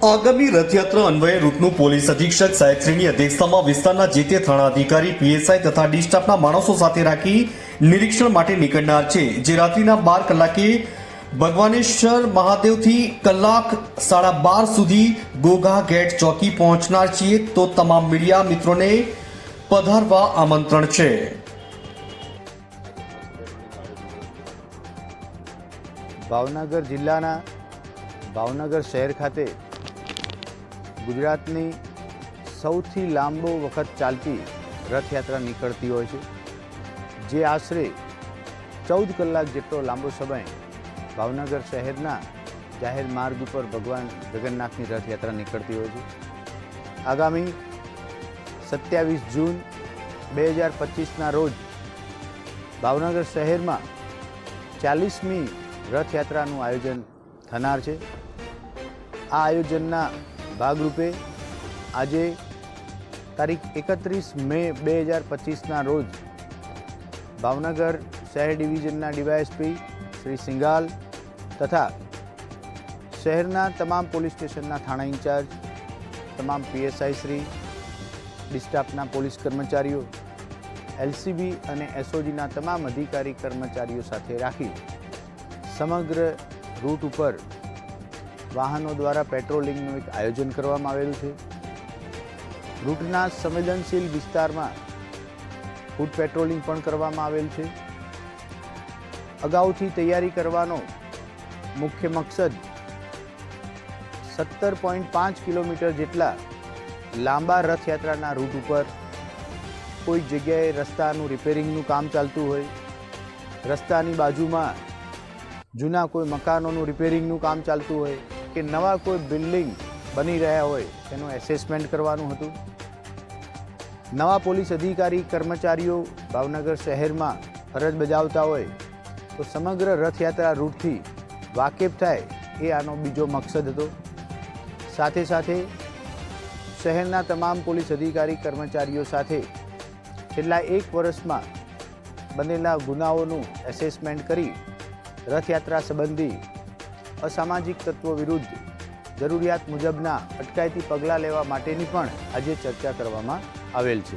આગામી રથયાત્રા અન્વયે રૂટનું પોલીસ અધિક્ષક સાહેબશ્રીની અધ્યક્ષતામાં વિસ્તારના જે તે થાણાધિકારી પીએસઆઈ તથા ડી સ્ટાફના માણસો સાથે રાખી નિરીક્ષણ માટે નીકળનાર છે, જે રાત્રિના 12 કલાકે ભગવાનેશ્વર મહાદેવથી કલાક 12:30 સુધી ગોગા ગેટ ચોકી પહોંચનાર છીએ, તો તમામ મીડિયા મિત્રોને પધારવા આમંત્રણ છે। ભાવનગર જિલ્લાના ભાવનગર શહેર ખાતે ગુજરાતની સૌથી લાંબો વખત ચાલતી રથયાત્રા નીકળતી હોય છે, જે આશરે 14 કલાક જેટલો લાંબો સમય ભાવનગર શહેરના જાહેર માર્ગ ઉપર ભગવાન જગન્નાથની રથયાત્રા નીકળતી હોય છે। આગામી 27 જૂન 2025ના રોજ ભાવનગર શહેરમાં 40મી રથયાત્રાનું આયોજન થનાર છે। આ આયોજનના ભાગરૂપે આજે તારીખ 31 મે 2025ના રોજ ભાવનગર શહેર ડિવિઝનના ડીવાયએસપી શ્રી સિંઘાલ તથા શહેરના તમામ પોલીસ સ્ટેશનના થાણા ઇન્ચાર્જ, તમામ પીએસઆઈ શ્રી, ડી સ્ટાફના પોલીસ કર્મચારીઓ, એલસીબી અને એસઓજીના તમામ અધિકારી કર્મચારીઓ સાથે રાખી સમગ્ર રૂટ ઉપર વાહનો દ્વારા પેટ્રોલિંગનું એક આયોજન કરવામાં આવેલું છે। રૂટના સંવેદનશીલ વિસ્તારમાં ફૂટ પેટ્રોલિંગ પણ કરવામાં આવેલ છે। અગાઉથી તૈયારી કરવાનો મુખ્ય મકસદ 17.5 કિલોમીટર જેટલા લાંબા રથયાત્રાના રૂટ ઉપર કોઈ જગ્યાએ રસ્તાનું રિપેરિંગનું કામ ચાલતું હોય, રસ્તાની બાજુમાં જૂના કોઈ મકાનોનું રિપેરિંગનું કામ ચાલતું હોય કે નવા કોઈ બિલ્ડિંગ બની રહ્યા હોય તેનું એસેસમેન્ટ કરવાનું હતું। નવા પોલીસ અધિકારી કર્મચારીઓ ભાવનગર શહેરમાં ફરજ બજાવતા હોય તો સમગ્ર રથયાત્રા રૂટથી વાકેફ થાય એ આનો બીજો મકસદ હતો। સાથે સાથે શહેરના તમામ પોલીસ અધિકારી કર્મચારીઓ સાથે છેલ્લા 1 વર્ષમાં બનેલા ગુનાઓનું એસેસમેન્ટ કરી રથયાત્રા સંબંધી અસામાજિક તત્વો વિરુદ્ધ જરૂરિયાત મુજબના અટકાયતી પગલાં લેવા માટેની પણ આજે ચર્ચા કરવામાં આવેલ છે।